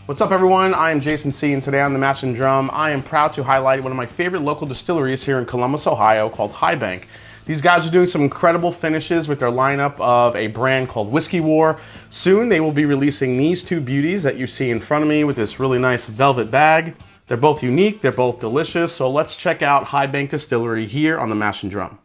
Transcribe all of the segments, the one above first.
What's up everyone, I am Jason C, and today on The Mash and Drum, I am proud to highlight one of my favorite local distilleries here in Columbus, Ohio called High Bank. These guys are doing some incredible finishes with their lineup of a brand called Whiskey War. Soon they will be releasing these two beauties that you see in front of me with this really nice velvet bag. They're both unique, they're both delicious, so let's check out High Bank Distillery here on The Mash and Drum.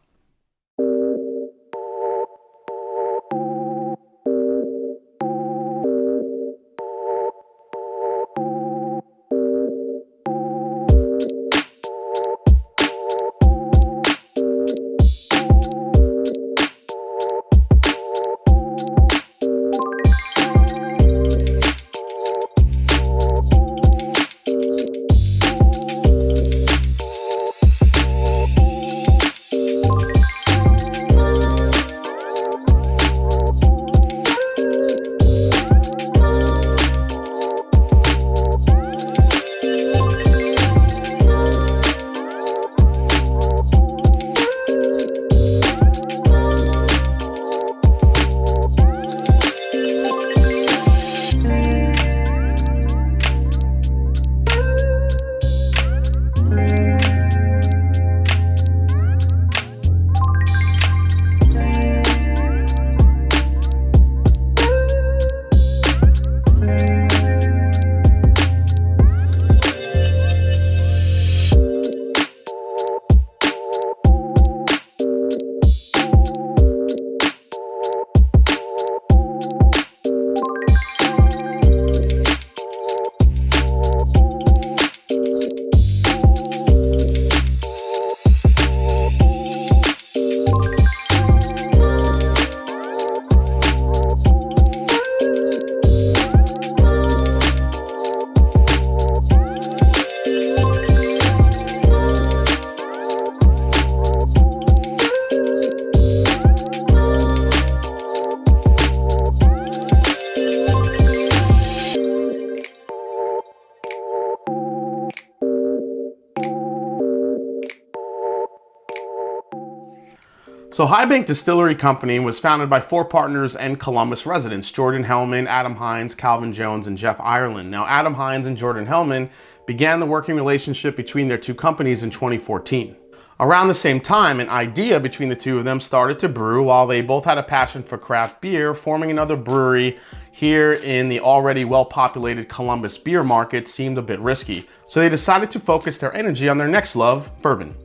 So High Bank Distillery Company was founded by four partners and Columbus residents, Jordan Hellman, Adam Hines, Calvin Jones, and Jeff Ireland. Now, Adam Hines and Jordan Hellman began the working relationship between their two companies in 2014. Around the same time, an idea between the two of them started to brew while they both had a passion for craft beer. Forming another brewery here in the already well-populated Columbus beer market seemed a bit risky. So they decided to focus their energy on their next love, bourbon.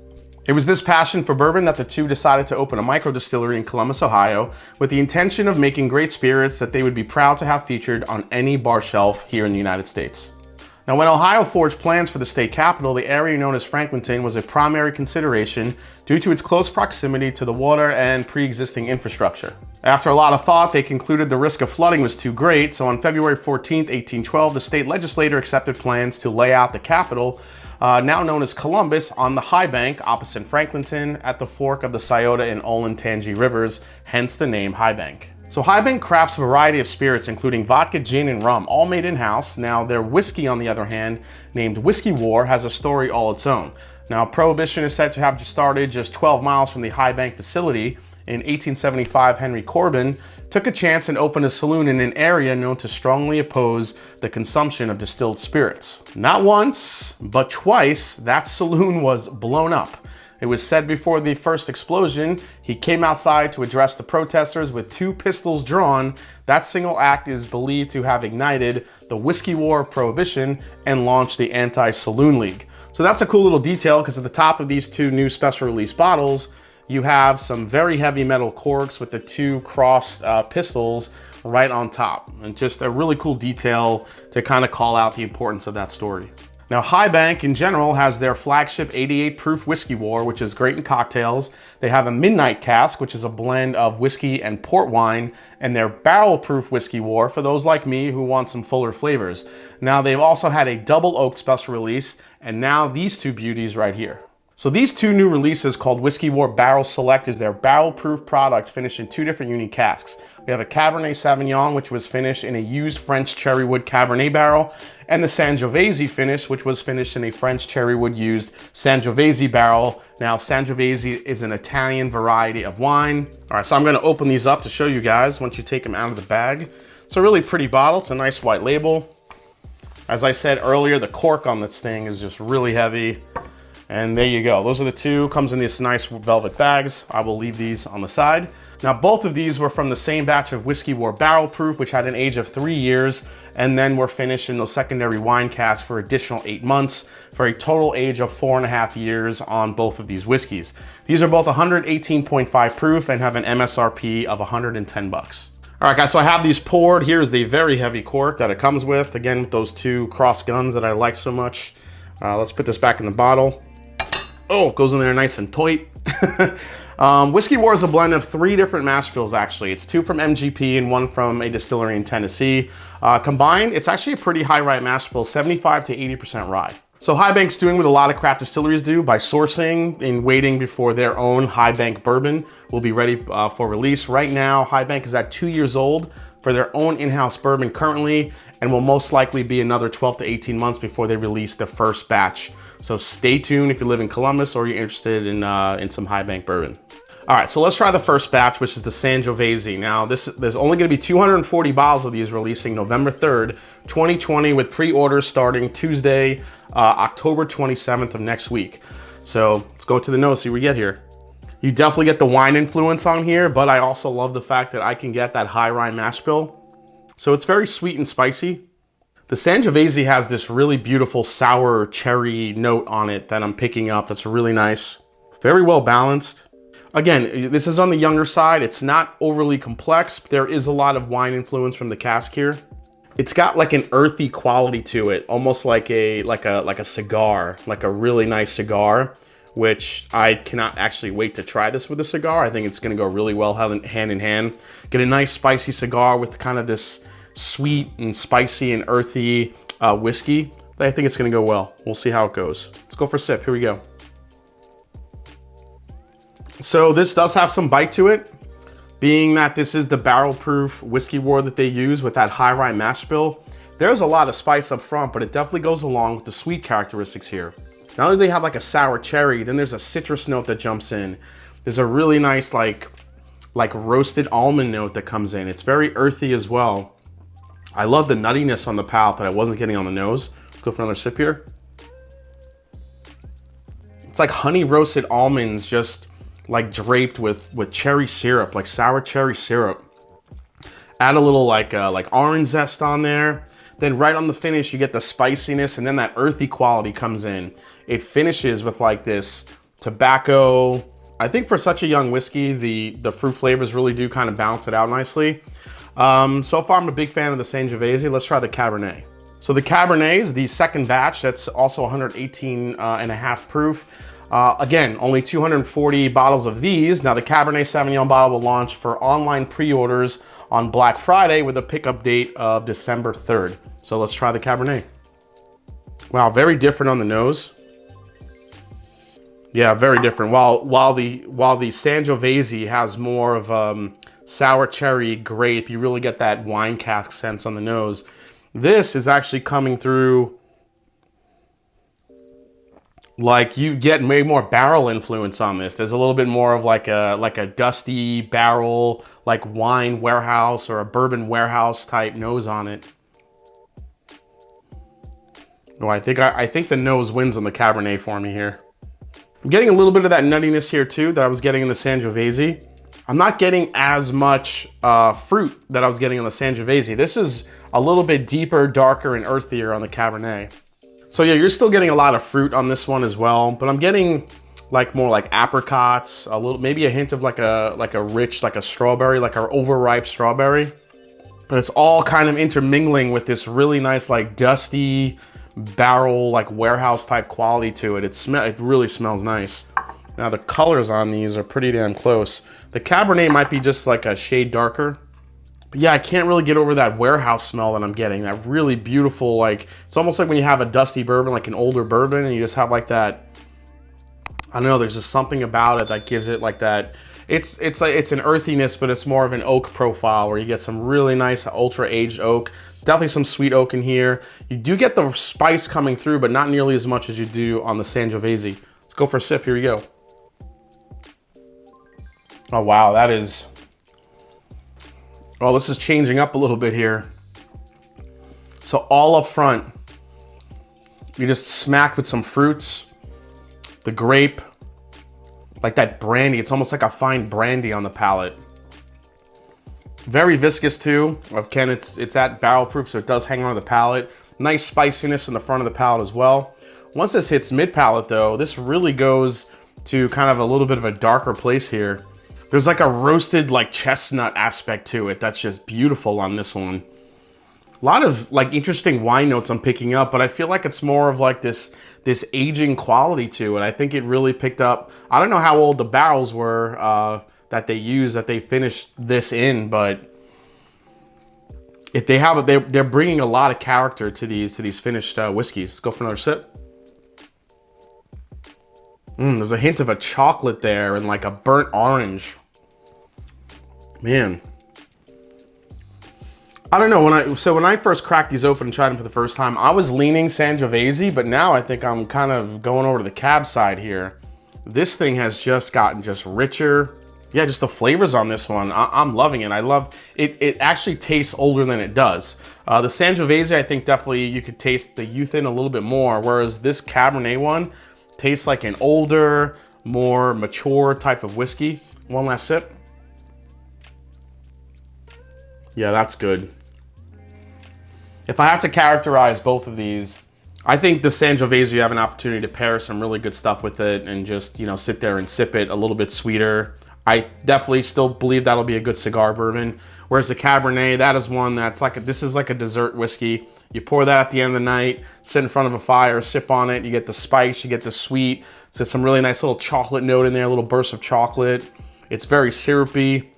It was this passion for bourbon that the two decided to open a micro distillery in Columbus, Ohio, with the intention of making great spirits that they would be proud to have featured on any bar shelf here in the United States. Now, when Ohio forged plans for the state capital, the area known as Franklinton was a primary consideration due to its close proximity to the water and pre-existing infrastructure. After a lot of thought, they concluded the risk of flooding was too great, so on February 14, 1812, the state legislature accepted plans to lay out the capital, now known as Columbus, on the High Bank opposite Franklinton at the fork of the Scioto and Olentangy rivers, hence the name High Bank. So High Bank crafts a variety of spirits, including vodka, gin, and rum, all made in-house. Now, their whiskey, on the other hand, named Whiskey War, has a story all its own. Now, Prohibition is said to have started just 12 miles from the High Bank facility. In 1875, Henry Corbin took a chance and opened a saloon in an area known to strongly oppose the consumption of distilled spirits. Not once, but twice, that saloon was blown up. It was said before the first explosion, he came outside to address the protesters with two pistols drawn. That single act is believed to have ignited the Whiskey War of Prohibition and launched the Anti-Saloon League. So that's a cool little detail, because at the top of these two new special release bottles, you have some very heavy metal corks with the two crossed pistols right on top. And just a really cool detail to kind of call out the importance of that story. Now, High Bank in general has their flagship 88 proof Whiskey War, which is great in cocktails. They have a Midnight Cask, which is a blend of whiskey and port wine, and their barrel proof Whiskey War for those like me who want some fuller flavors. Now, they've also had a double oaked special release, and now these two beauties right here. So these two new releases, called Whiskey War Barrel Select, is their barrel-proof product finished in two different unique casks. We have a Cabernet Sauvignon, which was finished in a used French cherrywood Cabernet barrel, and the Sangiovese finish, which was finished in a French cherrywood used Sangiovese barrel. Now, Sangiovese is an Italian variety of wine. All right, so I'm gonna open these up to show you guys once you take them out of the bag. It's a really pretty bottle. It's a nice white label. As I said earlier, the cork on this thing is just really heavy. And there you go. Those are the two. Comes in these nice velvet bags. I will leave these on the side. Now, both of these were from the same batch of Whiskey War Barrel Proof, which had an age of 3 years, and then were finished in those secondary wine casks for additional 8 months, for a total age of 4.5 years on both of these whiskeys. These are both 118.5 proof and have an MSRP of 110 bucks. All right, guys, so I have these poured. Here's the very heavy cork that it comes with. Again, with those two cross guns that I like so much. Let's put this back in the bottle. Oh, it goes in there nice and tight. Whiskey War is a blend of 3 different mash bills, actually. It's 2 from MGP and 1 from a distillery in Tennessee. Combined, it's actually a pretty high rye mash bill, 75 to 80% rye. So High Bank's doing what a lot of craft distilleries do by sourcing and waiting before their own High Bank bourbon will be ready for release. Right now, High Bank is at 2 years old for their own in-house bourbon currently, and will most likely be another 12 to 18 months before they release the first batch. So stay tuned if you live in Columbus or you're interested in some High Bank bourbon. All right, so let's try the first batch, which is the Sangiovese. Now, there's only gonna be 240 bottles of these releasing November 3rd, 2020, with pre-orders starting Tuesday, October 27th of next week. So let's go to the nose, see what we get here. You definitely get the wine influence on here, but I also love the fact that I can get that high rye mash bill. So it's very sweet and spicy. The Sangiovese has this really beautiful sour cherry note on it that I'm picking up. That's really nice. Very well balanced. Again, this is on the younger side. It's not overly complex, but there is a lot of wine influence from the cask here. It's got like an earthy quality to it, almost like a cigar, like a really nice cigar, which I cannot actually wait to try this with a cigar. I think it's gonna go really well hand in hand. Get a nice spicy cigar with kind of this sweet and spicy and earthy whiskey. I think it's gonna go well. We'll see how it goes. Let's go for a sip, here we go. So this does have some bite to it, being that this is the barrel proof Whiskey War that they use with that high rye mash bill. There's a lot of spice up front, but it definitely goes along with the sweet characteristics here. Not only do they have like a sour cherry, then there's a citrus note that jumps in. There's a really nice like roasted almond note that comes in. It's very earthy as well. I love the nuttiness on the palate that I wasn't getting on the nose. Let's go for another sip here. It's like honey roasted almonds just like draped with cherry syrup, like sour cherry syrup. Add a little like orange zest on there. Then right on the finish, you get the spiciness, and then that earthy quality comes in. It finishes with like this tobacco. I think for such a young whiskey, the fruit flavors really do kind of balance it out nicely. So far, I'm a big fan of the Sangiovese. Let's try the Cabernet. So the Cabernet is the second batch. That's also 118.5 proof. Again, only 240 bottles of these. Now the Cabernet Sauvignon bottle will launch for online pre-orders on Black Friday with a pickup date of December 3rd. So let's try the Cabernet. Wow, very different on the nose. Yeah, very different. While the Sangiovese has more of sour cherry grape, you really get that wine cask sense on the nose. This is actually coming through like you get maybe more barrel influence on this. There's a little bit more of like a dusty barrel, like wine warehouse or a bourbon warehouse type nose on it. Oh, I think the nose wins on the Cabernet for me here. I'm getting a little bit of that nuttiness here too that I was getting in the Sangiovese. I'm not getting as much fruit that I was getting on the Sangiovese. This is a little bit deeper, darker, and earthier on the Cabernet. So yeah, you're still getting a lot of fruit on this one as well, but I'm getting like more like apricots, a little, maybe a hint of like a rich, like a strawberry, like our overripe strawberry. But it's all kind of intermingling with this really nice, like dusty barrel, like warehouse type quality to it. It really smells nice. Now the colors on these are pretty damn close. The Cabernet might be just like a shade darker. But yeah, I can't really get over that warehouse smell that I'm getting. That really beautiful, like, it's almost like when you have a dusty bourbon, like an older bourbon, and you just have like that, I don't know, there's just something about it that gives it like that. It's an earthiness, but it's more of an oak profile where you get some really nice ultra aged oak. There's definitely some sweet oak in here. You do get the spice coming through, but not nearly as much as you do on the Sangiovese. Let's go for a sip, here we go. Oh wow, that is, oh, this is changing up a little bit here. So all up front, You just smack with some fruits, the grape, like that brandy. It's almost like a fine brandy on the palate. Very viscous too. Again, it's at barrel proof, so it does hang on the palate. Nice spiciness in the front of the palate as well. Once this hits mid palate though, this really goes to kind of a little bit of a darker place here. There's like a roasted like chestnut aspect to it that's just beautiful on this one. A lot of like interesting wine notes I'm picking up, but I feel like it's more of like this aging quality to it. I think it really picked up. I don't know how old the barrels were that they used, that they finished this in, but if they have it, they're bringing a lot of character to these finished whiskeys. Let's go for another sip. There's a hint of a chocolate there and like a burnt orange. Man. I don't know, when I first cracked these open and tried them for the first time, I was leaning Sangiovese, but now I think I'm kind of going over to the Cab side here. This thing has just gotten just richer. Yeah, just the flavors on this one, I'm loving it. I love it. It actually tastes older than it does. The Sangiovese, I think definitely you could taste the youth in a little bit more, whereas this Cabernet one tastes like an older, more mature type of whiskey. One last sip. Yeah, that's good. If I had to characterize both of these, I think the Sangiovese, you have an opportunity to pair some really good stuff with it and just, you know, sit there and sip it a little bit sweeter. I definitely still believe that'll be a good cigar bourbon. Whereas the Cabernet, that is one that's like, this is like a dessert whiskey. You pour that at the end of the night, sit in front of a fire, sip on it. You get the spice, you get the sweet. So some really nice little chocolate note in there, a little burst of chocolate. It's very syrupy.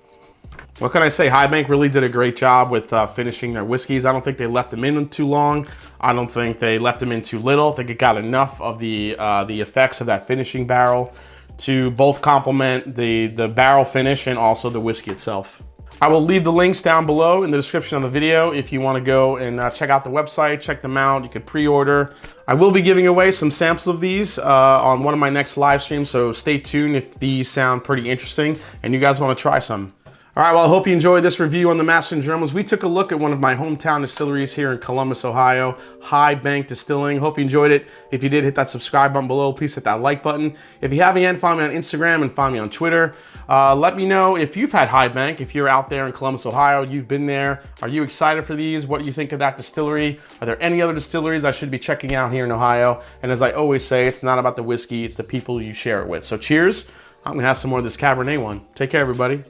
What can I say? High Bank really did a great job with finishing their whiskeys. I don't think they left them in too long. I don't think they left them in too little. I think it got enough of the effects of that finishing barrel to both complement the barrel finish and also the whiskey itself. I will leave the links down below in the description of the video if you want to go and check out the website, check them out. You could pre-order. I will be giving away some samples of these on one of my next live streams, so stay tuned if these sound pretty interesting and you guys want to try some. All right, well, I hope you enjoyed this review on the Master and Drum. As we took a look at one of my hometown distilleries here in Columbus, Ohio, High Bank Distilling. Hope you enjoyed it. If you did, hit that subscribe button below. Please hit that like button. If you haven't yet, follow me on Instagram and follow me on Twitter. Let me know if you've had High Bank, if you're out there in Columbus, Ohio, you've been there. Are you excited for these? What do you think of that distillery? Are there any other distilleries I should be checking out here in Ohio? And as I always say, it's not about the whiskey, it's the people you share it with. So cheers. I'm gonna have some more of this Cabernet one. Take care, everybody.